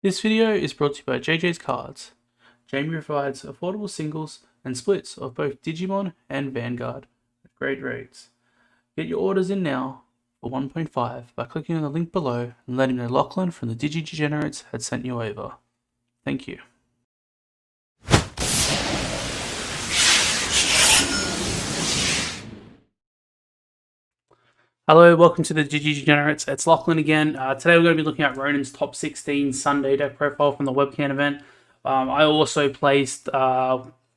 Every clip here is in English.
This video is brought to you by JJ's Cards. Jamie provides affordable singles and splits of both Digimon and Vanguard at great rates. Get your orders in now for 1.5 by clicking on the link below and letting know Lachlan from the DigiDegenerates had sent you over. Thank you. Hello, welcome to the DigiDegenerates. It's Lachlan again. Today we're going to be looking at Ronan's top 16 Sunday deck profile from the webcam event. I also placed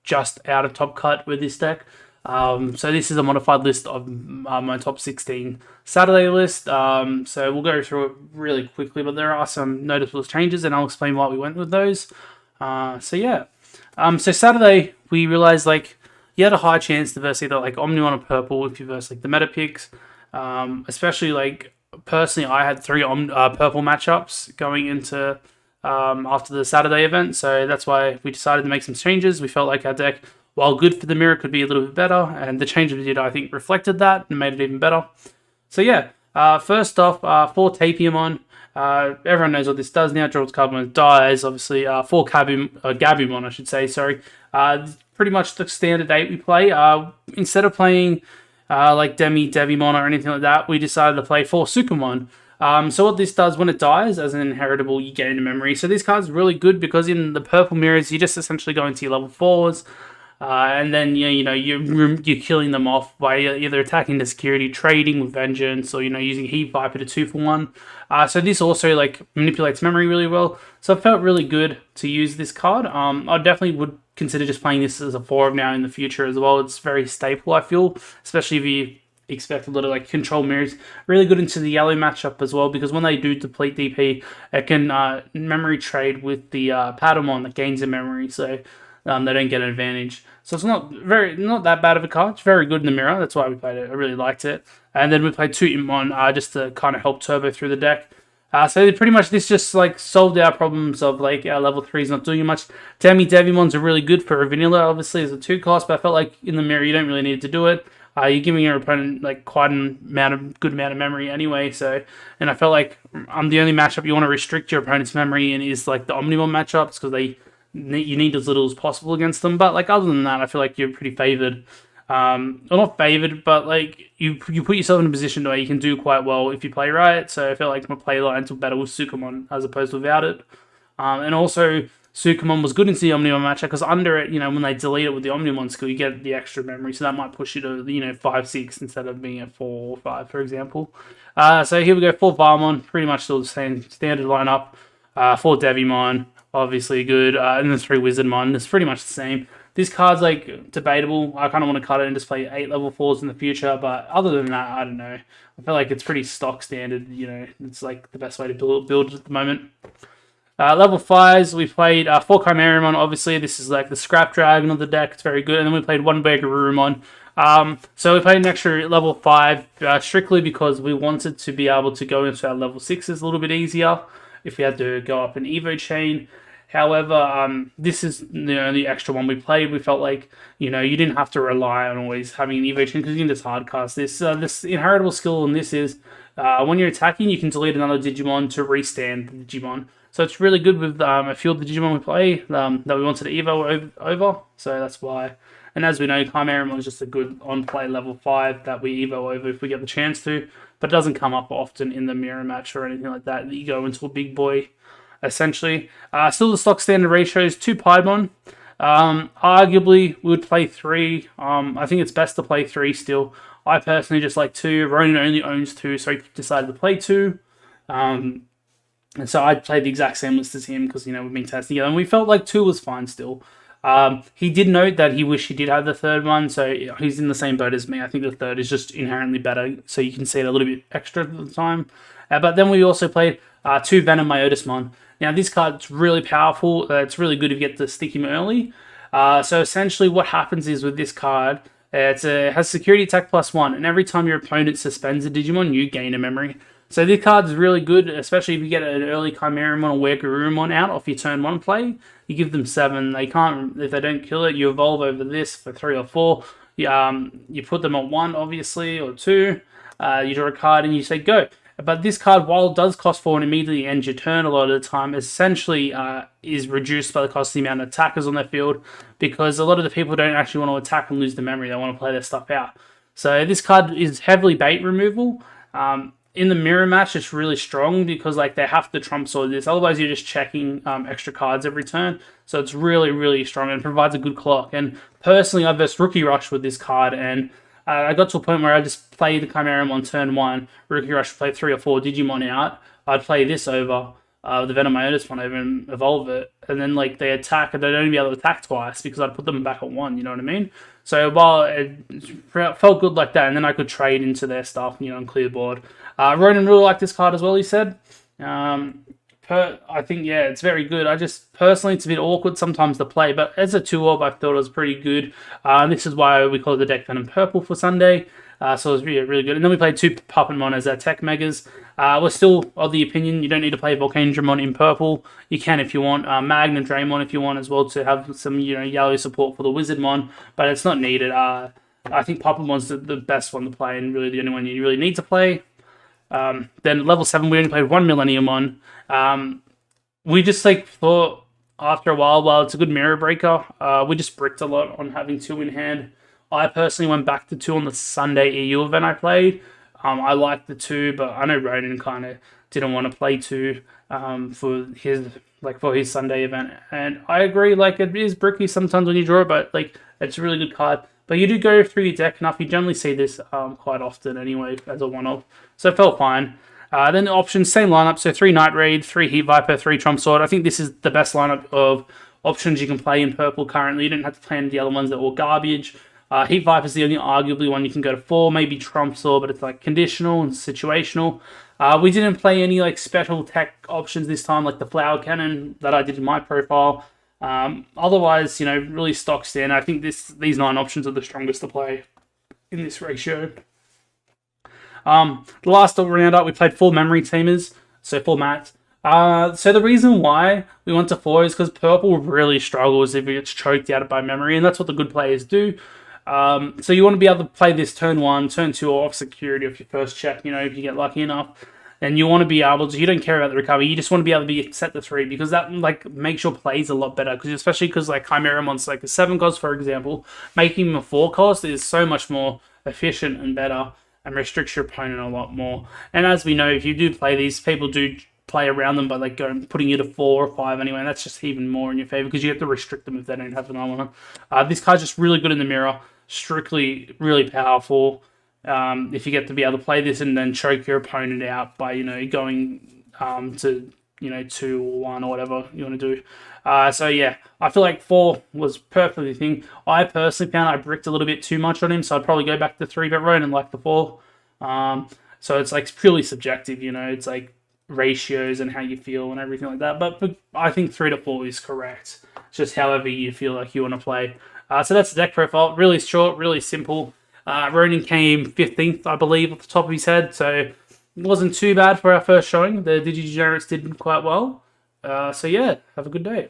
just out of top cut with this deck. So this is a modified list of my top 16 Saturday list. So we'll go through it really quickly, but there are some noticeable changes and I'll explain why we went with those. So Saturday we realized you had a high chance to verse either Omnimon or Purple if you verse the meta picks. Especially personally, I had 3 purple matchups going into after the Saturday event, so that's why we decided to make some changes. We felt like our deck, while good for the mirror, could be a little bit better, and the change we did, I think, reflected that and made it even better. So yeah, first off, for Tapirmon, everyone knows what this does now. Draws card when it dies. Obviously, for Gabumon, I should say. Sorry, pretty much the standard 8 we play. Instead of playing Devimon or anything like that, we decided to play for Tsukaimon. So what this does, when it dies as an inheritable, you gain a memory. So this card's really good because in the purple mirrors, you just essentially go into your level 4s, and then you're killing them off by either attacking the security, trading with Vengeance, or using Heat Viper to 2-for-1. So this also manipulates memory really well. So it felt really good to use this card. I definitely would consider just playing this as a 4 now in the future as well. It's very staple, I feel, especially if you expect a lot of control mirrors. Really good into the yellow matchup as well, because when they do deplete DP, it can memory trade with the Pagumon that gains a memory, so they don't get an advantage. So it's not that bad of a card. It's very good in the mirror. That's why we played it. I really liked it. And then we played 2 Impmon just to kind of help turbo through the deck. So pretty much this just solved our problems of our level 3s not doing much. Devimons are really good for a vanilla, obviously as a 2 cost, but I felt like in the mirror you don't really need to do it. You're giving your opponent quite a good amount of memory anyway. And I felt like the only matchup you want to restrict your opponent's memory in is the Omnimon matchups, because you need as little as possible against them. But other than that, I feel like you're pretty favored. Or not favored, but you put yourself in a position where you can do quite well if you play right. So I feel like my play lines were better with Tsukaimon as opposed to without it. And also Tsukaimon was good into the Omnimon matchup, because under it, when they delete it with the Omnimon skill, you get the extra memory, so that might push you to 5-6 instead of being at 4 or 5, for example. So here we go for Vilemon, pretty much still the same standard lineup. For Devimon, obviously good, and then 3 Wizardmon, it's pretty much the same. This card's debatable. I kind of want to cut it and just play 8 level 4s in the future, but other than that, I don't know. I feel like it's pretty stock standard. It's the best way to build at the moment. Level 5s, we played 4 Kimeramon. Obviously, this is the scrap dragon of the deck. It's very good. And then we played 1 WereGarurumon. So we played an extra level 5 strictly because we wanted to be able to go into our level 6s a little bit easier if we had to go up an Evo chain. However, this is the only extra one we played. We felt you didn't have to rely on always having an Evo chain, because you can just hardcast this. This inheritable skill in this is when you're attacking, you can delete another Digimon to restand the Digimon. So it's really good with a few of the Digimon we play that we wanted to Evo over. So that's why. And as we know, Kimeramon is just a good on-play level 5 that we Evo over if we get the chance to. But it doesn't come up often in the mirror match or anything like that you go into a big boy, essentially. Still the stock standard ratios, 2 Piedmon. Arguably, we would play 3. I think it's best to play 3 still. I personally just like 2. Ronan only owns 2, so he decided to play 2. And so I played the exact same list as him because, we've been testing together. And we felt like 2 was fine still. He did note that he wished he did have the 3rd one, so he's in the same boat as me. I think the 3rd is just inherently better, so you can see it a little bit extra at the time. But then we also played 2 VenomMyotismon. Now, this card's really powerful. It's really good if you get to stick him early. So essentially what happens is with this card, it has security attack +1, and every time your opponent suspends a Digimon, you gain a memory. So this card's really good, especially if you get an early Kimeramon or WereGarurumon out off your turn 1 play. You give them 7. They can't, if they don't kill it, you evolve over this for 3 or 4. You put them on 1, obviously, or 2. You draw a card and you say go. But this card, while it does cost 4 and immediately ends your turn a lot of the time, essentially is reduced by the cost of the amount of attackers on their field, because a lot of the people don't actually want to attack and lose the memory. They want to play their stuff out. So this card is heavily bait removal. In the mirror match, it's really strong because like they have to trump sword this. Otherwise, you're just checking extra cards every turn. So it's really, really strong and provides a good clock. And personally, I versed Rookie Rush with this card, and I got to a point where I just played the Kimeramon on turn 1. Rookie Rush played 3 or 4 Digimon out. I'd play this over the VenomMyotismon over and evolve it. And then like they attack, and they'd only be able to attack twice because I'd put them back at 1, you know what I mean? So while it felt good like that, and then I could trade into their stuff, you know, and clear board. Ronan really liked this card as well, he said. I think, yeah, it's very good. I just, personally, it's a bit awkward sometimes to play, but as a 2-orb, I thought it was pretty good. This is why we call it the deck Venom Purple for Sunday. So it was really, really good. And then we played 2 Puppetmon as our tech megas. We're still of the opinion you don't need to play Volcanedramon in purple. You can if you want. Magna Draymon if you want as well, to have some, you know, yellow support for the Wizardmon, but it's not needed. I think Puppetmon's the best one to play, and really the only one you really need to play. Then level 7, we only played 1 Millenniummon. We just like thought after a while it's a good mirror breaker. We just bricked a lot on having 2 in hand. I personally went back to 2 on the Sunday EU event I played. I liked the 2, but I know Ronan kind of didn't want to play 2 for his Sunday event. And I agree, like it is bricky sometimes when you draw it, but like it's a really good card. But you do go through your deck enough. You generally see this quite often anyway as a one-off. So it felt fine. Then the options, same lineup. So 3 Night Raid, 3 Heat Viper, 3 Trump Sword. I think this is the best lineup of options you can play in purple currently. You don't have to play any of the other ones that were garbage. Heat Viper is the only arguably one you can go to 4. Maybe Trump Sword, but it's like conditional and situational. We didn't play any like special tech options this time, like the Flower Cannon that I did in my profile. Otherwise, you know, really stock standard. I think these 9 options are the strongest to play in this ratio. The last round up, we played 4 memory teamers, so 4 mats. So the reason why we went to 4 is because purple really struggles if it gets choked out by memory, and that's what the good players do. So you want to be able to play this turn 1, turn 2, or off security if you first check, you know, if you get lucky enough. And you want to be able to, you don't care about the recovery, you just want to be able to be set to 3, because that like makes your plays a lot better. Because especially because like Chimeramon's like a 7 cost, for example, making him a 4 cost is so much more efficient and better, and restricts your opponent a lot more. And as we know, if you do play these, people do play around them by like putting you to 4 or 5 anyway, and that's just even more in your favor because you have to restrict them if they don't have phenomenon. This card's just really good in the mirror, strictly really powerful. If you get to be able to play this and then choke your opponent out by, you know, going to, you know, 2 or 1 or whatever you want to do. So yeah, I feel like 4 was perfectly the thing. I personally found I bricked a little bit too much on him, so I'd probably go back to 3, but Ronan liked the 4. So it's like purely subjective, you know, it's like ratios and how you feel and everything like that. But I think 3 to 4 is correct. It's just however you feel like you want to play. So that's the deck profile. Really short, really simple. Ronan came 15th, I believe, off the top of his head, so it wasn't too bad for our first showing. The Digidegenerates did quite well. So yeah, have a good day.